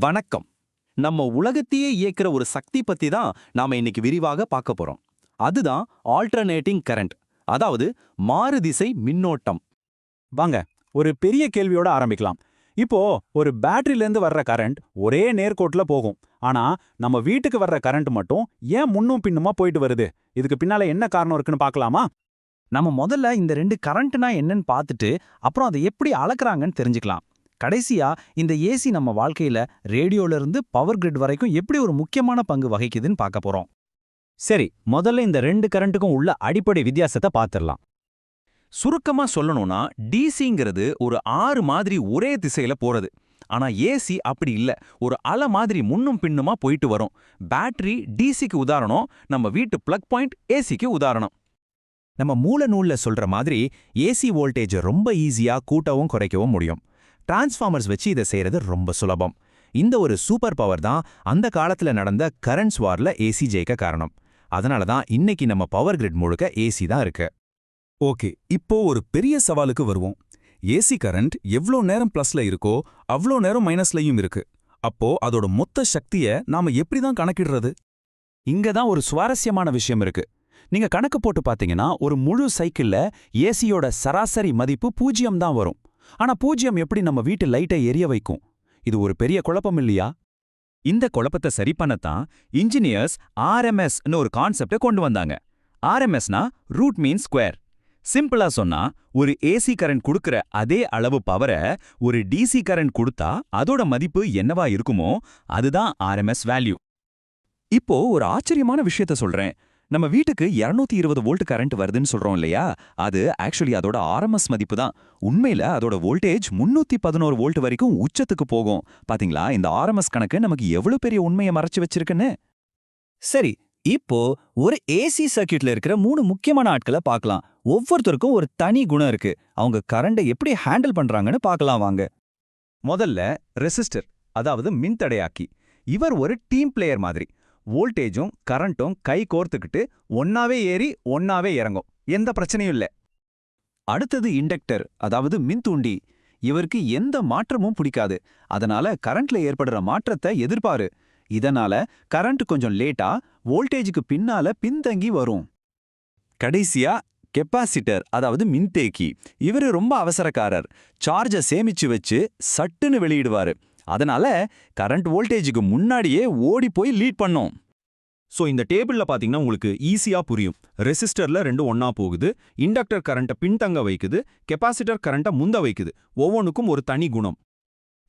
வணக்கம். நம்ம உலகத்தையே இயக்குற ஒரு சக்தி பத்தி தான் நாம இன்னைக்கு விரிவாக பார்க்க போறோம். அதுதான் ஆல்டர்னேட்டிங் கரண்ட், அதாவது மாறுதிசை மின்னோட்டம். வாங்க ஒரு பெரிய கேள்வியோட ஆரம்பிக்கலாம். இப்போ ஒரு பேட்டரியிலேருந்து வர்ற கரண்ட் ஒரே நேர்கோட்டுல போகும். ஆனா நம்ம வீட்டுக்கு வர்ற கரண்ட் மட்டும் ஏன் முன்னும் பின்னுமா போயிட்டு வருது? இதுக்கு பின்னால என்ன காரணம் இருக்குன்னு பார்க்கலாமா? நம்ம முதல்ல இந்த ரெண்டு கரண்ட்னா என்னன்னு பார்த்துட்டு அப்புறம் அதை எப்படி அளக்குறாங்கன்னு தெரிஞ்சுக்கலாம். கடைசியா இந்த ஏசி நம்ம வாழ்க்கையில ரேடியோல இருந்து பவர் கிரிட் வரைக்கும் எப்படி ஒரு முக்கியமான பங்கு வகிக்குதுன்னு பார்க்க போறோம். சரி, முதல்ல இந்த ரெண்டு கரண்ட்டுக்கும் உள்ள அடிப்படை வித்தியாசத்தை பார்த்துடலாம். சுருக்கமா சொல்லணும்னா டிசிங்கிறது ஒரு ஆறு மாதிரி ஒரே திசையில போறது. ஆனா ஏசி அப்படி இல்ல, ஒரு அலை மாதிரி முன்னும் பின்னுமா போயிட்டு வரும். பேட்டரி டிசிக்கு உதாரணம், நம்ம வீட்டு பிளக் பாயிண்ட் ஏசிக்கு உதாரணம். நம்ம மூல நூல்ல சொல்ற மாதிரி ஏசி வோல்டேஜ் ரொம்ப ஈஸியா கூட்டவும் குறைக்கவும் முடியும். டிரான்ஸ்ஃபார்மர்ஸ் வச்சு இதை செய்யறது ரொம்ப சுலபம். இந்த ஒரு சூப்பர் பவர் தான் அந்த காலத்துல நடந்த கரண்ட்ஸ் வார்ல ஏசி ஜெயிக்க காரணம். அதனால தான் இன்னைக்கு நம்ம பவர் கிரிட் முழுக்க ஏசி தான் இருக்கு. ஓகே, இப்போ ஒரு பெரிய சவாலுக்கு வருவோம். ஏசி கரண்ட் எவ்ளோ நேரம் பிளஸ்ல இருக்கோ அவ்ளோ நேரம் மைனஸ்லயும் இருக்கு. அப்போ அதோட மொத்த சக்தியை நாம எப்படி தான் கணக்கிடுறது? இங்க தான் ஒரு சுவாரஸ்யமான விஷயம் இருக்கு. நீங்க கணக்கு போட்டு பாத்தீங்கன்னா ஒரு முழு சைக்கிள்ல ஏசியோட சராசரி மதிப்பு 0 தான் வரும். ஆனா 0 எப்படி நம்ம வீட்டு லைட்டை எரிய வைக்கும்? இது ஒரு பெரிய குழப்பம் இல்லையா? இந்த குழப்பத்தை சரி பண்ணத்தான் இன்ஜினியர்ஸ் ஆர்எம்எஸ்னு ஒரு கான்செப்டை கொண்டு வந்தாங்க. ஆர்எம்எஸ்னா ரூட் மீன் ஸ்கொயர். சிம்பிளா சொன்னா ஒரு ஏசி கரண்ட் கொடுக்கிற அதே அளவு பவரை ஒரு டிசி கரண்ட் கொடுத்தா அதோட மதிப்பு என்னவா இருக்குமோ அதுதான் ஆர்எம்எஸ் வேல்யூ. இப்போ ஒரு ஆச்சரியமான விஷயத்த சொல்றேன். நம்ம வீட்டுக்கு 220 வோல்ட் கரண்ட் வருதுன்னு சொல்றோம் இல்லையா? அது ஆக்சுவலி அதோட ஆர்எம்எஸ் மதிப்பு தான். உண்மையில அதோட வோல்டேஜ் 311 வோல்ட் வரைக்கும் உச்சத்துக்கு போகும். பாத்தீங்களா, இந்த ஆர்எம்எஸ் கணக்கு நமக்கு எவ்வளவு பெரிய உண்மையை மறைச்சு வச்சிருக்குன்னு. சரி, இப்போ ஒரு ஏசி சர்க்யூட்ல இருக்கிற 3 முக்கியமான ஆட்களை பார்க்கலாம். ஒவ்வொருத்தருக்கும் ஒரு தனி குணம் இருக்கு. அவங்க கரண்டை எப்படி ஹேண்டில் பண்றாங்கன்னு பார்க்கலாம் வாங்க. முதல்ல ரெசிஸ்டர், அதாவது மின்தடையாக்கி. இவர் ஒரு டீம் பிளேயர் மாதிரி. வோல்டேஜும் கரண்ட்டும் கை கோர்த்துக்கிட்டு ஒன்னாவே ஏறி ஒன்னாவே இறங்கும், எந்த பிரச்சனையும் இல்ல. அடுத்தது இண்டக்டர், அதாவது மின்தூண்டி. இவருக்கு எந்த மாற்றமும் பிடிக்காது. அதனால கரண்ட்ல ஏற்படுற மாற்றத்தை எதிர்பாரு. இதனால கரண்ட் கொஞ்சம் லேட்டா வோல்டேஜுக்கு பின்னால பின்தங்கி வரும். கடைசியா கெப்பாசிட்டர், அதாவது மின்தேக்கி. இவரு ரொம்ப அவசரக்காரர். சார்ஜை சேமிச்சு வச்சு சட்டுன்னு வெளியிடுவாரு. அதனால கரண்ட் வோல்டேஜுக்கு முன்னாடியே ஓடி போய் லீட் பண்ணும். சோ இந்த டேபிள்ல பாத்தீங்கன்னா உங்களுக்கு ஈஸியா புரியும். ரெசிஸ்டர்ல ரெண்டும் ஒன்னா போகுது, இண்டக்டர் கரண்ட்டை பின்தங்க வைக்குது, கெப்பாசிட்டர் கரண்ட்டை முந்த வைக்குது. ஒவ்வொன்றுக்கும் ஒரு தனி குணம்.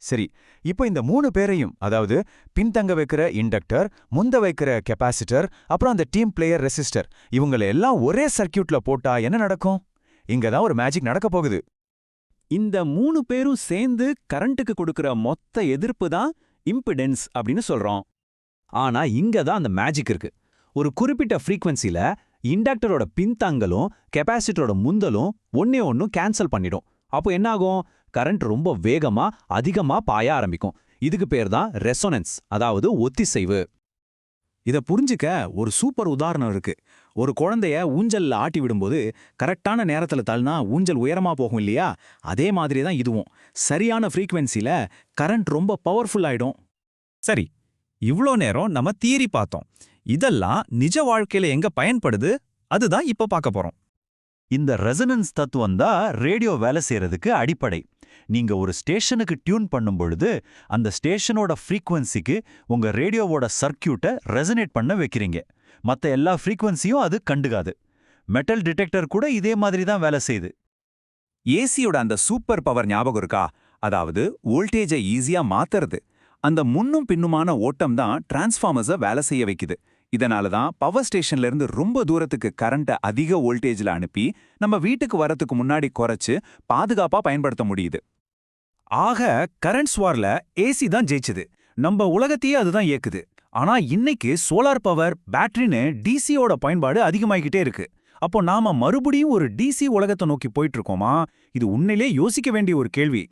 சரி, இப்போ இந்த 3 பேரையும், அதாவது பின்தங்க வைக்கிற இண்டக்டர், முந்த வைக்கிற கெப்பாசிட்டர், அப்புறம் அந்த டீம் பிளேயர் ரெசிஸ்டர், இவங்களை எல்லாம் ஒரே சர்க்யூட்ல போட்டா என்ன நடக்கும்? இங்கதான் ஒரு மேஜிக் நடக்க போகுது. இந்த 3 பேரும் சேர்ந்து கரண்ட்டுக்கு கொடுக்கிற மொத்த எதிர்ப்பு தான் இம்பிடன்ஸ் அப்படின்னு சொல்றோம். ஆனா இங்க தான் அந்த மேஜிக் இருக்கு. ஒரு குறிப்பிட்ட ஃப்ரீக்வன்சில இண்டக்டரோட பின்தங்கலும் கெப்பாசிட்டரோட முந்தலும் ஒன்னும் கேன்சல் பண்ணிடும். அப்போ என்னாகும்? கரண்ட் ரொம்ப வேகமா அதிகமா பாய ஆரம்பிக்கும். இதுக்கு பேர் தான் ரெசோனன்ஸ், அதாவது ஒத்திசைவு. இத புரிஞ்சுக்க ஒரு சூப்பர் உதாரணம் இருக்கு. ஒரு குழந்தைய ஊஞ்சல்ல ஆட்டி விடும்போது கரெக்டான நேரத்துல தள்ளினா ஊஞ்சல் உயரமா போகும் இல்லையா? அதே மாதிரி தான் இதுவும். சரியான ஃப்ரீக்வன்சில கரண்ட் ரொம்ப பவர்ஃபுல் ஆயிடும். சரி, இவ்ளோ நேரம் நம்ம தியரி பார்த்தோம். இதெல்லாம் நிஜ வாழ்க்கையில எங்க பயன்படுது? அதுதான் இப்ப பார்க்க போறோம். இந்த ரெசனன்ஸ் தத்துவம் தான் ரேடியோ வேலை செய்யறதுக்கு அடிப்படை. நீங்க ஒரு ஸ்டேஷனுக்கு டியூன் பண்ணும் பொழுது அந்த ஸ்டேஷனோட ஃப்ரீக்வன்சிக்கு உங்க ரேடியோவோட சர்க்யூட்டை ரெசனேட் பண்ண வைக்கிறீங்க. மத்த எல்லா ஃப்ரீக்வன்சியும் அது கண்டுக்காது. மெட்டல் டிடெக்டர் கூட இதே மாதிரி தான் வேலை செய்யுது. ஏசியோட அந்த சூப்பர் பவர் ஞாபகம் இருக்கா? அதாவது வோல்டேஜை ஈஸியா மாத்துறது. அந்த முன்னும் பின்னுமான ஓட்டம் தான் டிரான்ஸ்ஃபார்மர்ஸை வேலை செய்ய வைக்குது. இதனால தான் பவர் ஸ்டேஷன்ல இருந்து ரொம்ப தூரத்துக்கு கரண்ட்டை அதிக வோல்டேஜ்ல அனுப்பி நம்ம வீட்டுக்கு வரத்துக்கு முன்னாடி குறைச்சு பாதுகாப்பா பயன்படுத்த முடியுது. ஆக கரண்ட்ஸ் வார்ல ஏசி தான் ஜெயிச்சது. நம்ம உலகத்தையே அதுதான் இயக்குது. ஆனா இன்னைக்கு சோலார் பவர், பேட்டரின்னு டிசியோட பயன்பாடு அதிகமாகிக்கிட்டே இருக்கு. அப்போ நாம மறுபடியும் ஒரு டிசி உலகத்தை நோக்கி போயிட்டு இருக்கோமா? இது உண்மையிலே யோசிக்க வேண்டிய ஒரு கேள்வி.